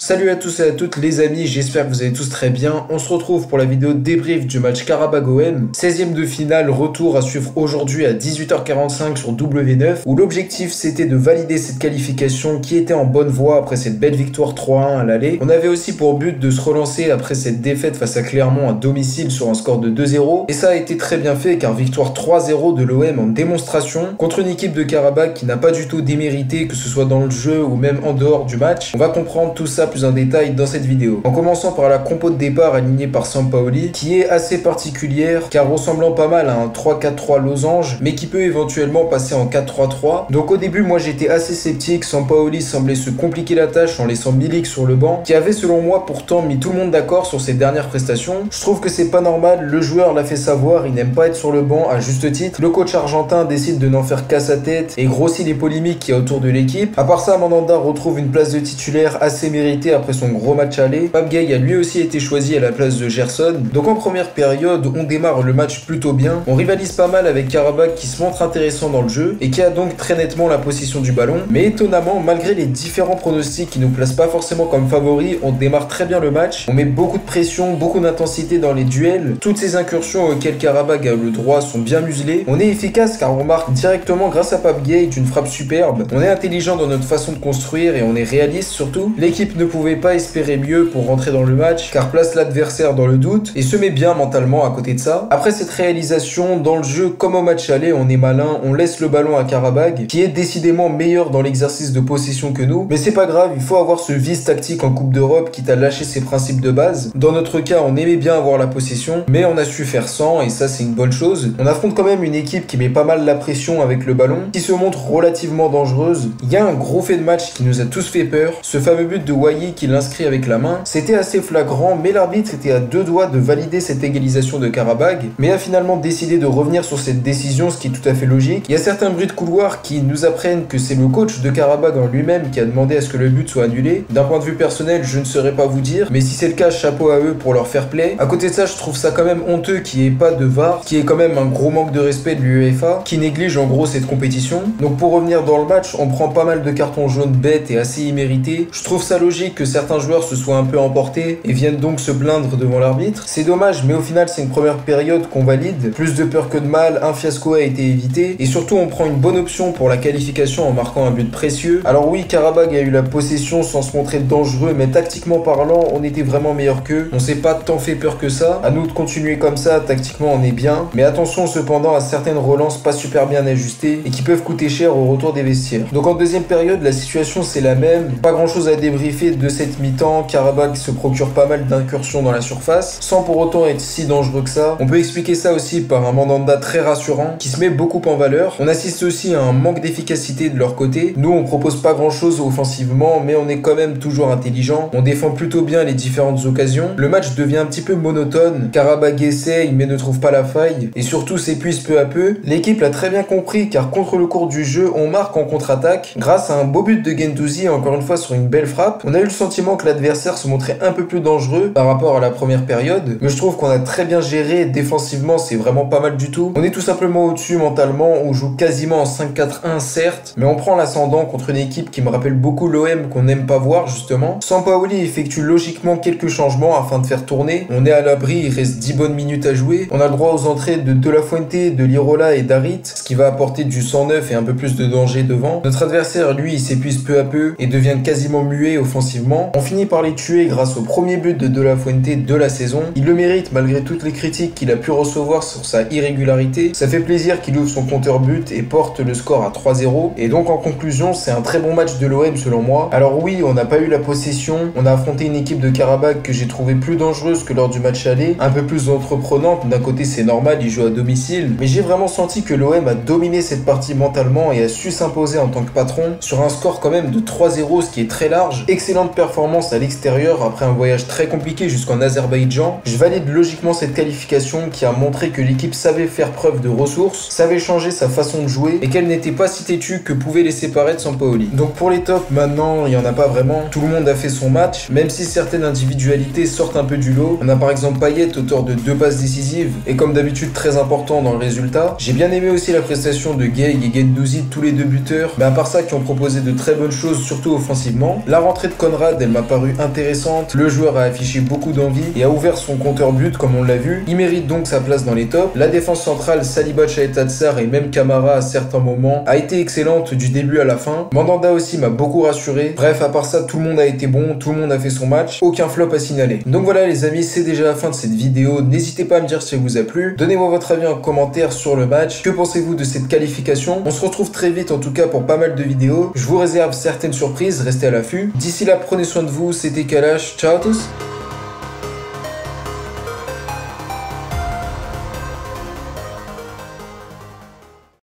Salut à tous et à toutes les amis, j'espère que vous allez tous très bien. On se retrouve pour la vidéo débrief du match Karabag-OM, 16e de finale, retour à suivre aujourd'hui à 18h45 sur W9, où l'objectif c'était de valider cette qualification qui était en bonne voie après cette belle victoire 3-1 à l'aller. On avait aussi pour but de se relancer après cette défaite face à Clermont à domicile sur un score de 2-0, et ça a été très bien fait car victoire 3-0 de l'OM en démonstration contre une équipe de Karabag qui n'a pas du tout démérité, que ce soit dans le jeu ou même en dehors du match. On va comprendre tout ça plus en détail dans cette vidéo. En commençant par la compo de départ alignée par Sampaoli, qui est assez particulière car ressemblant pas mal à un 3-4-3 losange, mais qui peut éventuellement passer en 4-3-3. Donc au début, moi j'étais assez sceptique. Sampaoli semblait se compliquer la tâche en laissant Milik sur le banc, qui avait selon moi pourtant mis tout le monde d'accord sur ses dernières prestations. Je trouve que c'est pas normal, le joueur l'a fait savoir, il n'aime pas être sur le banc à juste titre. Le coach argentin décide de n'en faire qu'à sa tête et grossit les polémiques qu'il y a autour de l'équipe. À part ça, Mandanda retrouve une place de titulaire assez méritée après son gros match aller. Pape Gueye a lui aussi été choisi à la place de Gerson. Donc en première période, on démarre le match plutôt bien. On rivalise pas mal avec Karabag qui se montre intéressant dans le jeu et qui a donc très nettement la possession du ballon. Mais étonnamment, malgré les différents pronostics qui nous placent pas forcément comme favoris, on démarre très bien le match. On met beaucoup de pression, beaucoup d'intensité dans les duels. Toutes ces incursions auxquelles Karabag a le droit sont bien muselées. On est efficace car on marque directement grâce à Pape Gueye d'une frappe superbe. On est intelligent dans notre façon de construire et on est réaliste surtout. L'équipe ne pouvait pas espérer mieux pour rentrer dans le match car place l'adversaire dans le doute et se met bien mentalement à côté de ça. Après cette réalisation, dans le jeu comme au match aller, on est malin, on laisse le ballon à Karabag qui est décidément meilleur dans l'exercice de possession que nous, mais c'est pas grave, il faut avoir ce vice tactique en Coupe d'Europe quitte à lâcher ses principes de base. Dans notre cas, on aimait bien avoir la possession, mais on a su faire sans et ça c'est une bonne chose. On affronte quand même une équipe qui met pas mal la pression avec le ballon, qui se montre relativement dangereuse. Il y a un gros fait de match qui nous a tous fait peur, ce fameux but de Wai qui l'inscrit avec la main. C'était assez flagrant, mais l'arbitre était à deux doigts de valider cette égalisation de Karabag, mais a finalement décidé de revenir sur cette décision, ce qui est tout à fait logique. Il y a certains bruits de couloir qui nous apprennent que c'est le coach de Karabag en lui-même qui a demandé à ce que le but soit annulé. D'un point de vue personnel, je ne saurais pas vous dire, mais si c'est le cas, chapeau à eux pour leur fair play. À côté de ça, je trouve ça quand même honteux qu'il n'y ait pas de VAR, qui est quand même un gros manque de respect de l'UEFA, qui néglige en gros cette compétition. Donc pour revenir dans le match, on prend pas mal de cartons jaunes bêtes et assez immérités. Je trouve ça logique que certains joueurs se soient un peu emportés et viennent donc se plaindre devant l'arbitre. C'est dommage, mais au final c'est une première période qu'on valide. Plus de peur que de mal, un fiasco a été évité et surtout on prend une bonne option pour la qualification en marquant un but précieux. Alors oui, Karabag a eu la possession sans se montrer dangereux, mais tactiquement parlant, on était vraiment meilleur qu'eux. On s'est pas tant fait peur que ça. À nous de continuer comme ça, tactiquement on est bien, mais attention cependant à certaines relances pas super bien ajustées et qui peuvent coûter cher au retour des vestiaires. Donc en deuxième période, la situation c'est la même. Pas grand chose à débriefer de cette mi-temps. Karabag se procure pas mal d'incursions dans la surface, sans pour autant être si dangereux que ça. On peut expliquer ça aussi par un Mandanda très rassurant, qui se met beaucoup en valeur. On assiste aussi à un manque d'efficacité de leur côté. Nous, on propose pas grand chose offensivement, mais on est quand même toujours intelligent. On défend plutôt bien les différentes occasions. Le match devient un petit peu monotone. Karabag essaye, mais ne trouve pas la faille, et surtout s'épuise peu à peu. L'équipe l'a très bien compris, car contre le cours du jeu, on marque en contre-attaque. Grâce à un beau but de Guendouzi, encore une fois sur une belle frappe, on a eu le sentiment que l'adversaire se montrait un peu plus dangereux par rapport à la première période, mais je trouve qu'on a très bien géré. Défensivement, c'est vraiment pas mal du tout. On est tout simplement au-dessus mentalement, on joue quasiment en 5-4-1 certes, mais on prend l'ascendant contre une équipe qui me rappelle beaucoup l'OM qu'on n'aime pas voir justement. Sampaoli effectue logiquement quelques changements afin de faire tourner. On est à l'abri, il reste 10 bonnes minutes à jouer. On a le droit aux entrées de De La Fuente, de Lirola et d'Harit, ce qui va apporter du sang neuf et un peu plus de danger devant. Notre adversaire, lui, il s'épuise peu à peu et devient quasiment muet offensivement. On finit par les tuer grâce au premier but de La Fuente de la saison. Il le mérite malgré toutes les critiques qu'il a pu recevoir sur sa irrégularité. Ça fait plaisir qu'il ouvre son compteur but et porte le score à 3-0. Et donc en conclusion, c'est un très bon match de l'OM selon moi. Alors oui, on n'a pas eu la possession. On a affronté une équipe de Karabag que j'ai trouvé plus dangereuse que lors du match aller, un peu plus entreprenante. D'un côté c'est normal, il joue à domicile, mais j'ai vraiment senti que l'OM a dominé cette partie mentalement et a su s'imposer en tant que patron sur un score quand même de 3-0, ce qui est très large. Excellente performance à l'extérieur après un voyage très compliqué jusqu'en Azerbaïdjan. Je valide logiquement cette qualification qui a montré que l'équipe savait faire preuve de ressources, savait changer sa façon de jouer et qu'elle n'était pas si têtue que pouvait laisser paraître Sampaoli. Donc pour les tops, maintenant, il n'y en a pas vraiment. Tout le monde a fait son match, même si certaines individualités sortent un peu du lot. On a par exemple Payet, auteur de 2 passes décisives et comme d'habitude très important dans le résultat. J'ai bien aimé aussi la prestation de Gueye et Guendouzi, tous les deux buteurs, mais à part ça qui ont proposé de très bonnes choses, surtout offensivement. La rentrée de Konrad Conrad, elle m'a paru intéressante, le joueur a affiché beaucoup d'envie et a ouvert son compteur but comme on l'a vu, il mérite donc sa place dans les tops. La défense centrale, Saliba, Chaeta Tsar et même Camara à certains moments a été excellente du début à la fin. Mandanda aussi m'a beaucoup rassuré. Bref, à part ça, tout le monde a été bon, tout le monde a fait son match, aucun flop à signaler. Donc voilà les amis, c'est déjà la fin de cette vidéo, n'hésitez pas à me dire si elle vous a plu, donnez-moi votre avis en commentaire sur le match, que pensez-vous de cette qualification? On se retrouve très vite en tout cas pour pas mal de vidéos, je vous réserve certaines surprises, restez à l'affût. D'ici là, prenez soin de vous, c'était Kalash, ciao à tous.